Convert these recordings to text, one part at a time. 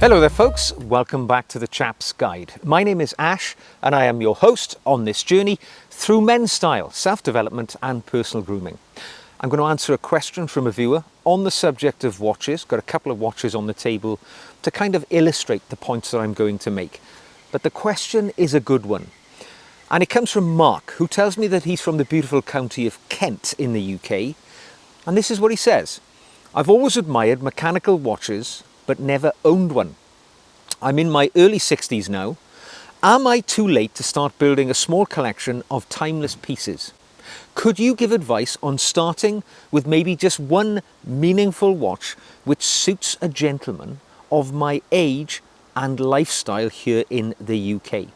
Hello there folks, welcome back to the Chap's Guide. My name is Ash and I am your host on this journey through men's style, self-development and personal grooming. I'm going to answer a question from a viewer on the subject of watches. Got a couple of watches on the table to kind of illustrate the points that I'm going to make. But the question is a good one. And it comes from Mark, who tells me that he's from the beautiful county of Kent in the UK. And this is what he says. I've always admired mechanical watches but never owned one. I'm in my early 60s now. Am I too late to start building a small collection of timeless pieces? Could you give advice on starting with maybe just one meaningful watch which suits a gentleman of my age and lifestyle here in the UK?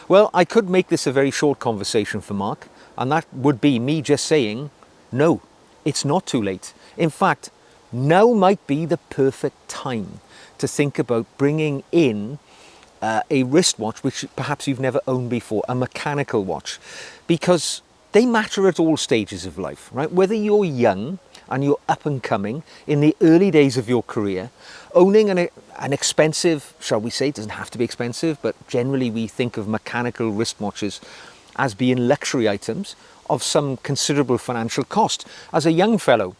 Well, I could make this a very short conversation for Mark, and that would be me just saying, no, it's not too late. In fact, now might be the perfect time to think about bringing in a wristwatch which perhaps you've never owned before, a mechanical watch, because they matter at all stages of life, right? Whether you're young and you're up and coming in the early days of your career, owning an expensive, shall we say, it doesn't have to be expensive, but generally we think of mechanical wristwatches as being luxury items of some considerable financial cost. As a young fellow,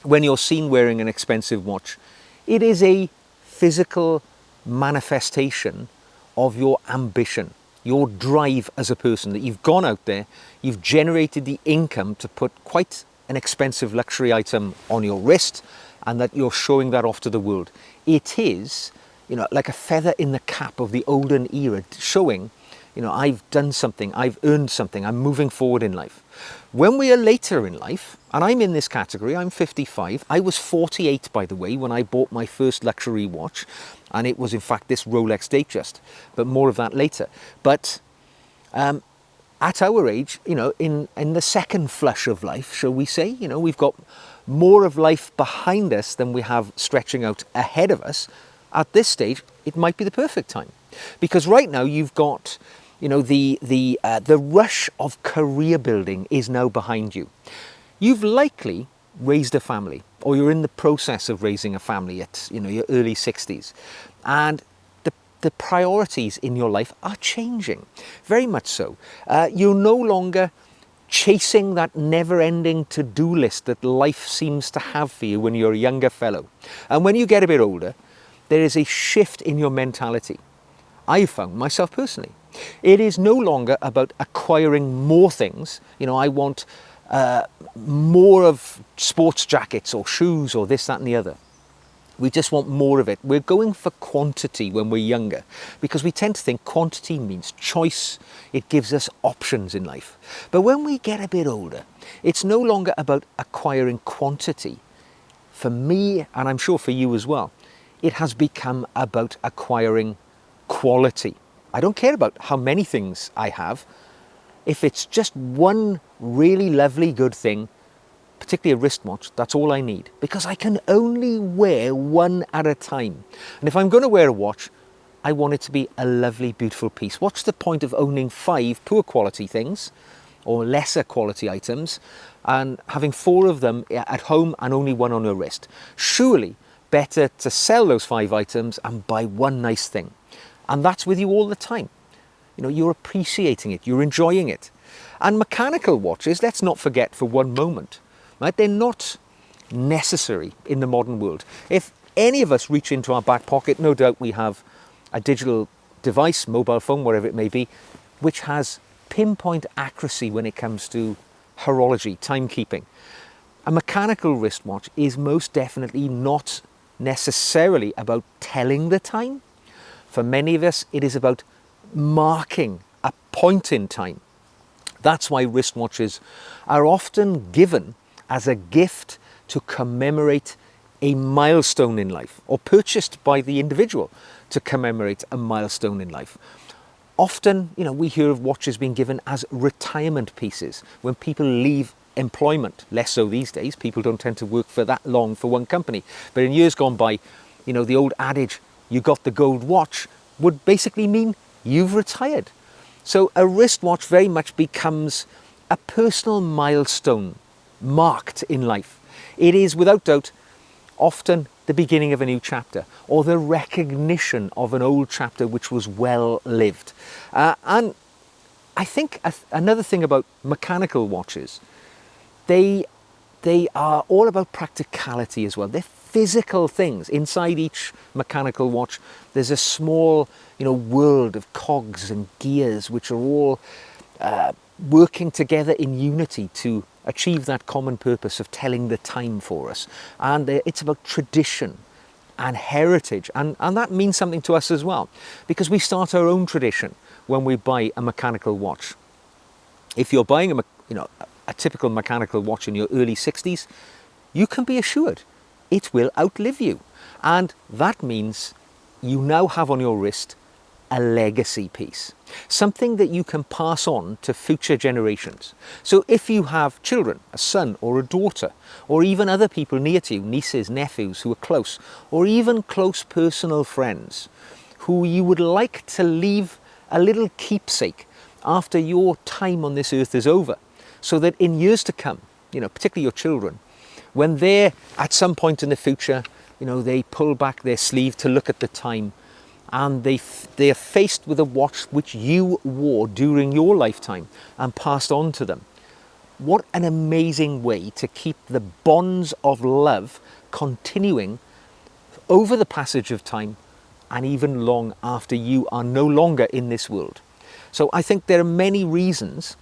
when you're seen wearing an expensive watch, it is a physical manifestation of your ambition, your drive as a person, that you've gone out there, you've generated the income to put quite an expensive luxury item on your wrist, and that you're showing that off to the world. It is, like a feather in the cap of the olden era, showing, I've done something, I've earned something, I'm moving forward in life. When we are later in life, and I'm in this category, I'm 55, I was 48 by the way when I bought my first luxury watch, and it was in fact this Rolex Datejust, but more of that later. But at our age, in the second flush of life, shall we say, we've got more of life behind us than we have stretching out ahead of us. At this stage, it might be the perfect time, because right now you've got the rush of career building is now behind you. You've likely raised a family, or you're in the process of raising a family at your early 60s, and the priorities in your life are changing, very much so. You're no longer chasing that never-ending to-do list that life seems to have for you when you're a younger fellow. And when you get a bit older, there is a shift in your mentality. I've found myself personally. It is no longer about acquiring more things. I want more of sports jackets or shoes or this, that and the other. We just want more of it. We're going for quantity when we're younger, because we tend to think quantity means choice. It gives us options in life. But when we get a bit older, it's no longer about acquiring quantity. For me, and I'm sure for you as well, it has become about acquiring quality. I don't care about how many things I have. If it's just one really lovely good thing, particularly a wristwatch, that's all I need, because I can only wear one at a time. And if I'm going to wear a watch, I want it to be a lovely, beautiful piece. What's the point of owning 5 poor quality things or lesser quality items and having 4 of them at home and only one on your wrist? Surely better to sell those 5 items and buy one nice thing. And that's with you all the time. You're appreciating it, you're enjoying it. And mechanical watches, let's not forget for one moment, right? They're not necessary in the modern world. If any of us reach into our back pocket, no doubt we have a digital device, mobile phone, whatever it may be, which has pinpoint accuracy when it comes to horology, timekeeping. A mechanical wristwatch is most definitely not necessarily about telling the time. For many of us, it is about marking a point in time. That's why wristwatches are often given as a gift to commemorate a milestone in life, or purchased by the individual to commemorate a milestone in life. Often, we hear of watches being given as retirement pieces when people leave employment. Less so these days. People don't tend to work for that long for one company. But in years gone by, the old adage, you got the gold watch, would basically mean you've retired. So a wristwatch very much becomes a personal milestone marked in life. It is without doubt often the beginning of a new chapter, or the recognition of an old chapter which was well lived. And I think another thing about mechanical watches, they are all about practicality as well. They're physical things. Inside each mechanical watch, there's a small, world of cogs and gears which are all working together in unity to achieve that common purpose of telling the time for us. And it's about tradition and heritage, and that means something to us as well, because we start our own tradition when we buy a mechanical watch. If you're buying a typical mechanical watch in your early 60s, you can be assured it will outlive you. And that means you now have on your wrist a legacy piece, something that you can pass on to future generations. So if you have children, a son or a daughter, or even other people near to you, nieces, nephews who are close, or even close personal friends who you would like to leave a little keepsake after your time on this earth is over, so that in years to come, particularly your children, when they're at some point in the future, they pull back their sleeve to look at the time, and they are faced with a watch which you wore during your lifetime and passed on to them. What an amazing way to keep the bonds of love continuing over the passage of time and even long after you are no longer in this world. So I think there are many reasons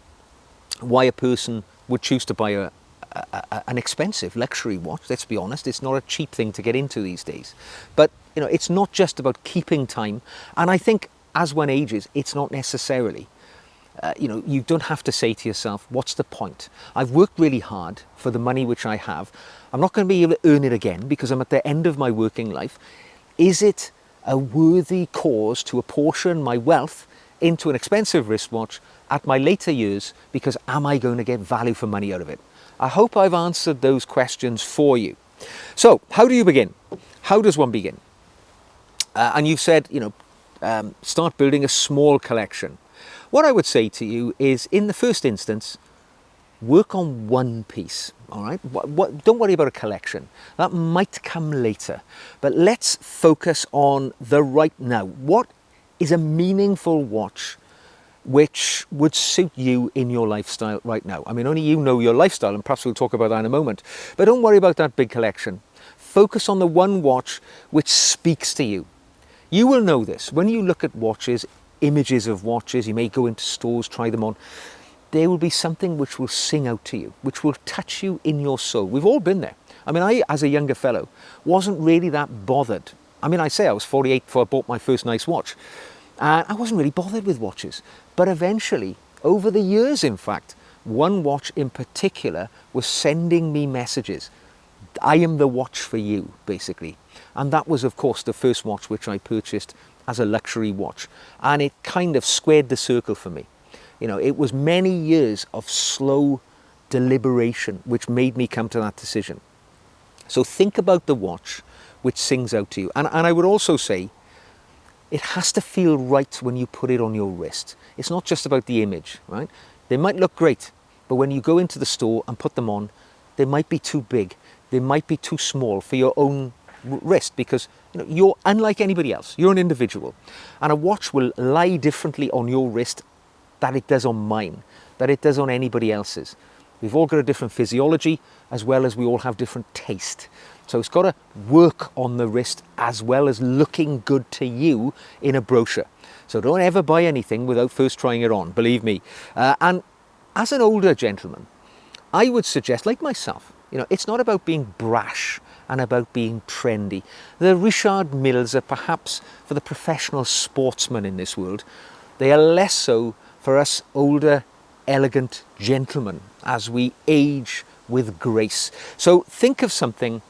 why a person would choose to buy an expensive luxury watch. Let's be honest, it's not a cheap thing to get into these days. But it's not just about keeping time. And I think as one ages, it's not necessarily. You don't have to say to yourself, what's the point? I've worked really hard for the money which I have. I'm not going to be able to earn it again because I'm at the end of my working life. Is it a worthy cause to apportion my wealth into an expensive wristwatch at my later years, because am I going to get value for money out of it? I hope I've answered those questions for you. So how do you begin? How does one begin? And you've said, start building a small collection. What I would say to you is, in the first instance, work on one piece, all right? Don't worry about a collection. That might come later. But let's focus on the right now. What is a meaningful watch which would suit you in your lifestyle right now? I mean, only you know your lifestyle, and perhaps we'll talk about that in a moment. But don't worry about that big collection. Focus on the one watch which speaks to you. You will know this. When you look at watches, images of watches, you may go into stores, try them on, there will be something which will sing out to you, which will touch you in your soul. We've all been there. I mean, I, as a younger fellow, wasn't really that bothered. I mean, I say I was 48 before I bought my first nice watch. And I wasn't really bothered with watches. But eventually, over the years, in fact, one watch in particular was sending me messages. I am the watch for you, basically. And that was, of course, the first watch which I purchased as a luxury watch. And it kind of squared the circle for me. It was many years of slow deliberation which made me come to that decision. So think about the watch which sings out to you. And I would also say, it has to feel right when you put it on your wrist. It's not just about the image, right? They might look great, but when you go into the store and put them on, they might be too big. They might be too small for your own wrist, because you're unlike anybody else. You're an individual. And a watch will lie differently on your wrist than it does on mine, than it does on anybody else's. We've all got a different physiology, as well as we all have different taste. So it's got to work on the wrist as well as looking good to you in a brochure. So don't ever buy anything without first trying it on, believe me. And as an older gentleman, I would suggest, like myself, it's not about being brash and about being trendy. The Richard Milles are perhaps for the professional sportsmen in this world. They are less so for us older, elegant gentlemen as we age with grace. So think of something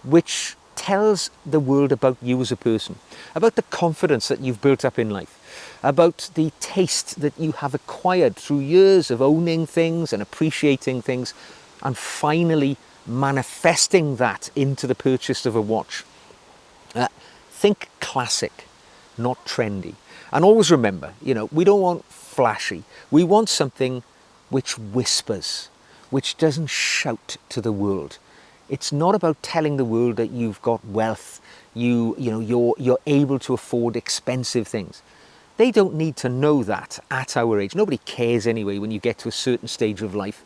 which tells the world about you as a person, about the confidence that you've built up in life, about the taste that you have acquired through years of owning things and appreciating things, and finally manifesting that into the purchase of a watch. Think classic, not trendy. And always remember, we don't want flashy. We want something which whispers, which doesn't shout to the world. It's not about telling the world that you've got wealth, you're able to afford expensive things. They don't need to know that at our age. Nobody cares anyway when you get to a certain stage of life.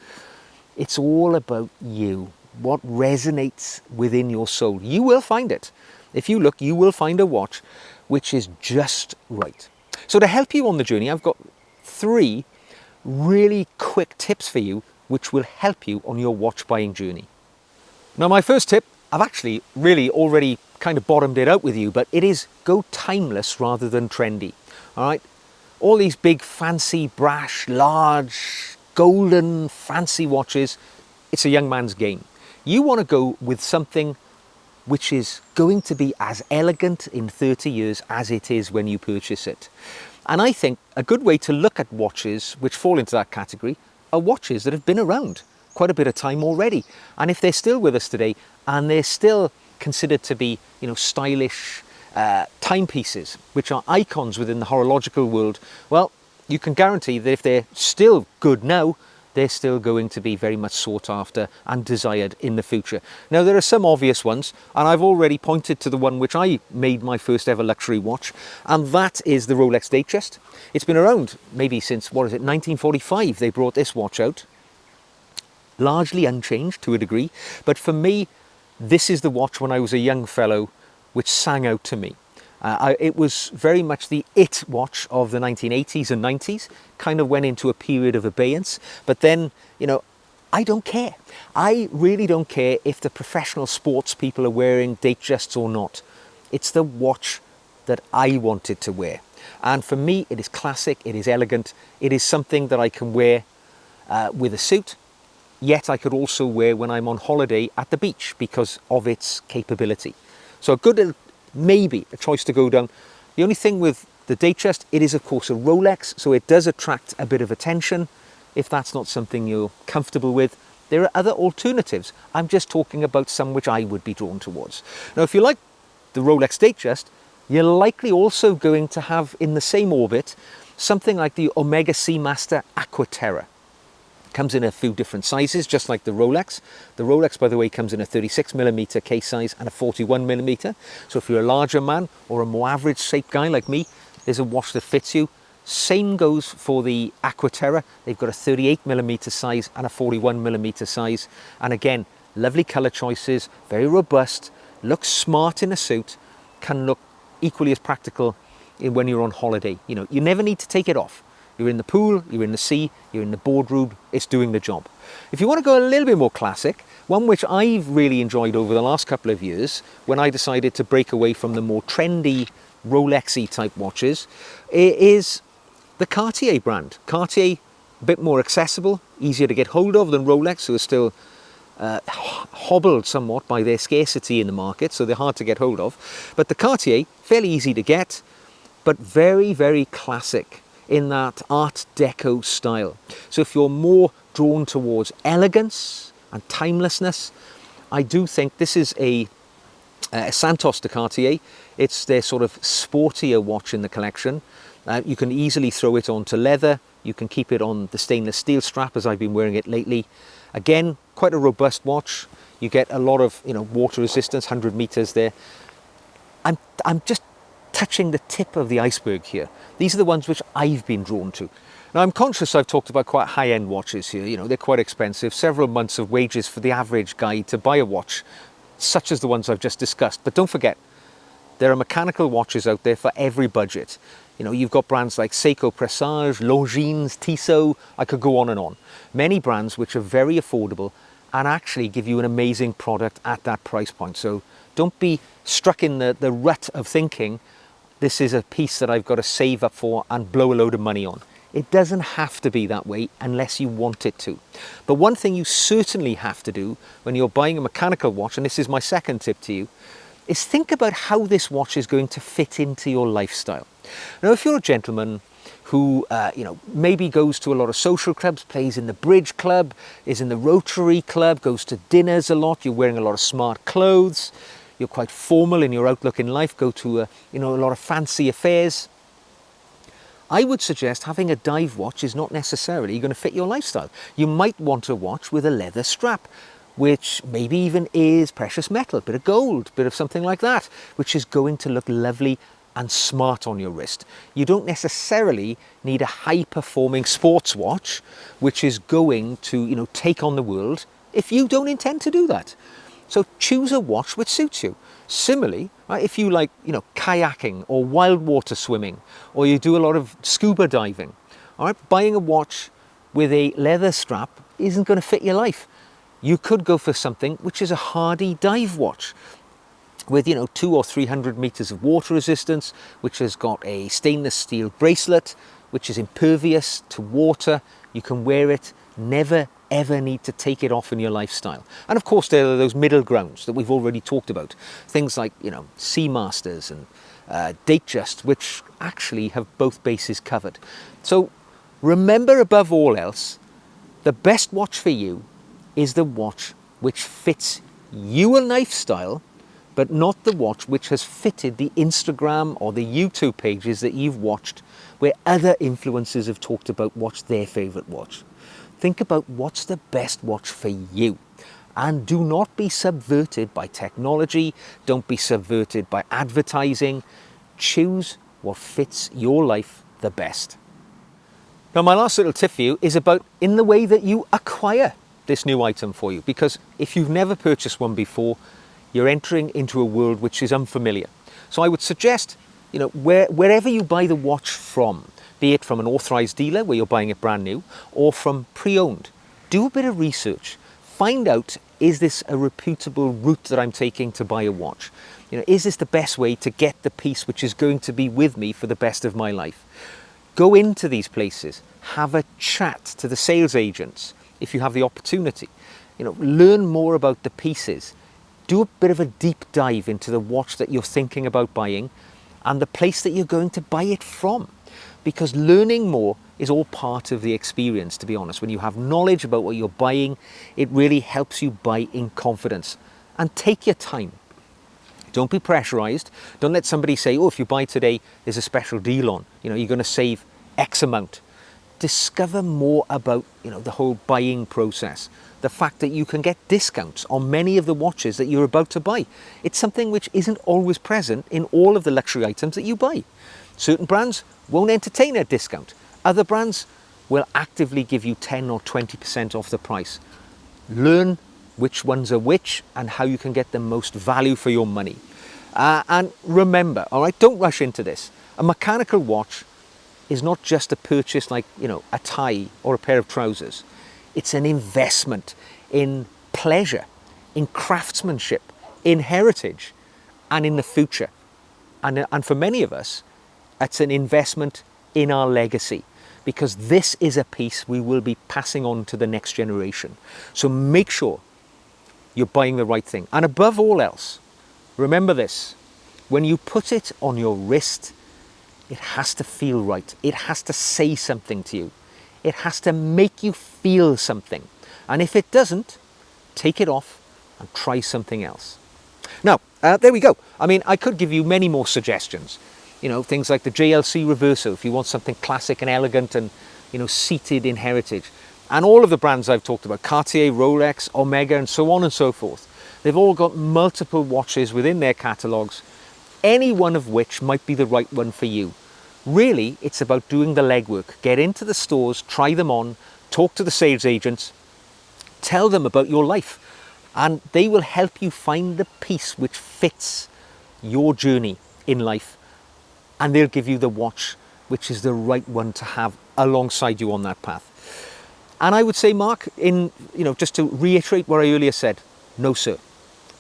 It's all about you, what resonates within your soul. You will find it. If you look, you will find a watch which is just right. So to help you on the journey, I've got 3 really quick tips for you which will help you on your watch buying journey. Now, my first tip, I've actually really already kind of bottomed it out with you, but it is go timeless rather than trendy. All right, all these big, fancy, brash, large, golden, fancy watches, it's a young man's game. You want to go with something which is going to be as elegant in 30 years as it is when you purchase it. And I think a good way to look at watches which fall into that category are watches that have been around quite a bit of time already. And if they're still with us today and they're still considered to be, stylish timepieces, which are icons within the horological world, well, you can guarantee that if they're still good now, they're still going to be very much sought after and desired in the future. Now, there are some obvious ones, and I've already pointed to the one which I made my first ever luxury watch, and that is the Rolex Datejust. It's been around maybe since, 1945 they brought this watch out. Largely unchanged to a degree, but for me, this is the watch when I was a young fellow which sang out to me. It was very much the it watch of the 1980s and 90s, kind of went into a period of abeyance, but then, I don't care. I really don't care if the professional sports people are wearing Datejusts or not. It's the watch that I wanted to wear. And for me, it is classic, it is elegant, it is something that I can wear with a suit, yet I could also wear when I'm on holiday at the beach because of its capability. So a good, maybe a choice to go down. The only thing with the Datejust, it is of course a Rolex, so it does attract a bit of attention. If that's not something you're comfortable with, there are other alternatives. I'm just talking about some which I would be drawn towards. Now, if you like the Rolex Datejust, you're likely also going to have in the same orbit something like the Omega Seamaster Aquaterra. Comes in a few different sizes, just like the Rolex. The Rolex, by the way, comes in a 36mm case size and a 41mm. So if you're a larger man or a more average shaped guy like me, there's a watch that fits you. Same goes for the Aquaterra. They've got a 38mm size and a 41mm size. And again, lovely color choices, very robust, looks smart in a suit, can look equally as practical when you're on holiday. You never need to take it off. You're in the pool, you're in the sea, you're in the boardroom, it's doing the job. If you want to go a little bit more classic, one which I've really enjoyed over the last couple of years, when I decided to break away from the more trendy Rolex-y type watches, is the Cartier brand. Cartier, a bit more accessible, easier to get hold of than Rolex, who are still hobbled somewhat by their scarcity in the market, so they're hard to get hold of. But the Cartier, fairly easy to get, but very, very classic in that Art Deco style. So if you're more drawn towards elegance and timelessness, I do think this is a Santos de Cartier. It's their sort of sportier watch in the collection. You can easily throw it onto leather. You can keep it on the stainless steel strap as I've been wearing it lately. Again, quite a robust watch. You get a lot of water resistance, 100 meters there. I'm just touching the tip of the iceberg here. These are the ones which I've been drawn to. Now, I'm conscious I've talked about quite high-end watches here. They're quite expensive, several months of wages for the average guy to buy a watch, such as the ones I've just discussed. But don't forget, there are mechanical watches out there for every budget. You've got brands like Seiko Presage, Longines, Tissot, I could go on and on. Many brands which are very affordable and actually give you an amazing product at that price point. So don't be struck in the rut of thinking, this is a piece that I've got to save up for and blow a load of money on. It doesn't have to be that way unless you want it to. But one thing you certainly have to do when you're buying a mechanical watch, and this is my second tip to you, is think about how this watch is going to fit into your lifestyle. Now, if you're a gentleman who maybe goes to a lot of social clubs, plays in the bridge club, is in the Rotary Club, goes to dinners a lot, you're wearing a lot of smart clothes, you're quite formal in your outlook in life, go to a lot of fancy affairs, I would suggest having a dive watch is not necessarily going to fit your lifestyle. You might want a watch with a leather strap, which maybe even is precious metal, bit of gold, bit of something like that, which is going to look lovely and smart on your wrist. You don't necessarily need a high-performing sports watch, which is going to, take on the world if you don't intend to do that. So choose a watch which suits you. Similarly, right, if you like, kayaking or wild water swimming, or you do a lot of scuba diving, all right, buying a watch with a leather strap isn't going to fit your life. You could go for something which is a hardy dive watch with 200 or 300 meters of water resistance, which has got a stainless steel bracelet, which is impervious to water. You can wear it, never ever need to take it off in your lifestyle. And of course there are those middle grounds that we've already talked about, things like Seamasters and Datejust, which actually have both bases covered. So remember, above all else, the best watch for you is the watch which fits your lifestyle, but not the watch which has fitted the Instagram or the YouTube pages that you've watched where other influencers have talked about what's their favorite watch. Think about what's the best watch for you, and do not be subverted by technology. Don't be subverted by advertising. Choose what fits your life the best. Now, my last little tip for you is about in the way that you acquire this new item for you, because if you've never purchased one before, you're entering into a world which is unfamiliar. So I would suggest, wherever you buy the watch from, be it from an authorized dealer where you're buying it brand new, or from pre-owned, do a bit of research. Find out, is this a reputable route that I'm taking to buy a watch? Is this the best way to get the piece which is going to be with me for the best of my life? Go into these places, have a chat to the sales agents if you have the opportunity. Learn more about the pieces. Do a bit of a deep dive into the watch that you're thinking about buying and the place that you're going to buy it from. Because learning more is all part of the experience, to be honest. When you have knowledge about what you're buying, it really helps you buy in confidence. And take your time. Don't be pressurized. Don't let somebody say, if you buy today, there's a special deal on. You're going to save X amount. Discover more about, the whole buying process. The fact that you can get discounts on many of the watches that you're about to buy. It's something which isn't always present in all of the luxury items that you buy. Certain brands won't entertain a discount. Other brands will actively give you 10 or 20% off the price. Learn which ones are which and how you can get the most value for your money. And remember, all right, don't rush into this. A mechanical watch is not just a purchase like, a tie or a pair of trousers. It's an investment in pleasure, in craftsmanship, in heritage, and in the future. And for many of us, it's an investment in our legacy, because this is a piece we will be passing on to the next generation. So make sure you're buying the right thing. And above all else, remember this: when you put it on your wrist, it has to feel right. It has to say something to you. It has to make you feel something. And if it doesn't, take it off and try something else. Now, there we go. I could give you many more suggestions. Things like the JLC Reverso, if you want something classic and elegant and, seated in heritage. And all of the brands I've talked about, Cartier, Rolex, Omega, and so on and so forth. They've all got multiple watches within their catalogues, any one of which might be the right one for you. Really, it's about doing the legwork. Get into the stores, try them on, talk to the sales agents, tell them about your life, and they will help you find the piece which fits your journey in life. And they'll give you the watch which is the right one to have alongside you on that path. And I would say, Mark, just to reiterate what I earlier said, no sir,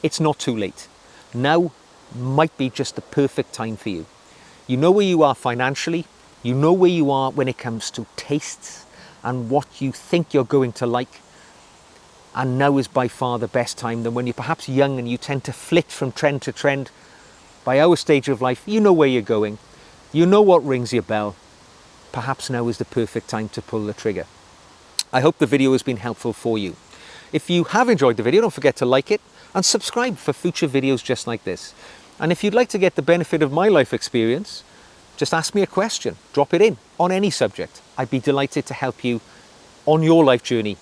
it's not too late. Now might be just the perfect time for you. You know where you are financially, you know where you are when it comes to tastes and what you think you're going to like. And now is by far the best time than when you're perhaps young and you tend to flit from trend to trend. By our stage of life, you know where you're going. You know what rings your bell. Perhaps now is the perfect time to pull the trigger. I hope the video has been helpful for you. If you have enjoyed the video, don't forget to like it and subscribe for future videos just like this. And if you'd like to get the benefit of my life experience, just ask me a question, drop it in on any subject. I'd be delighted to help you on your life journey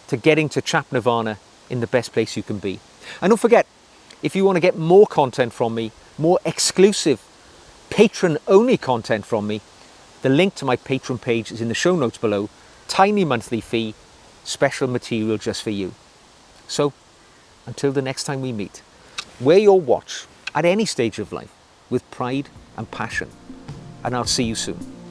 to getting to Chap Nirvana in the best place you can be. And don't forget, if you want to get more content from me, more exclusive patron-only content from me, the link to my Patreon page is in the show notes below. Tiny monthly fee, special material just for you. So, until the next time we meet, wear your watch at any stage of life with pride and passion, and I'll see you soon.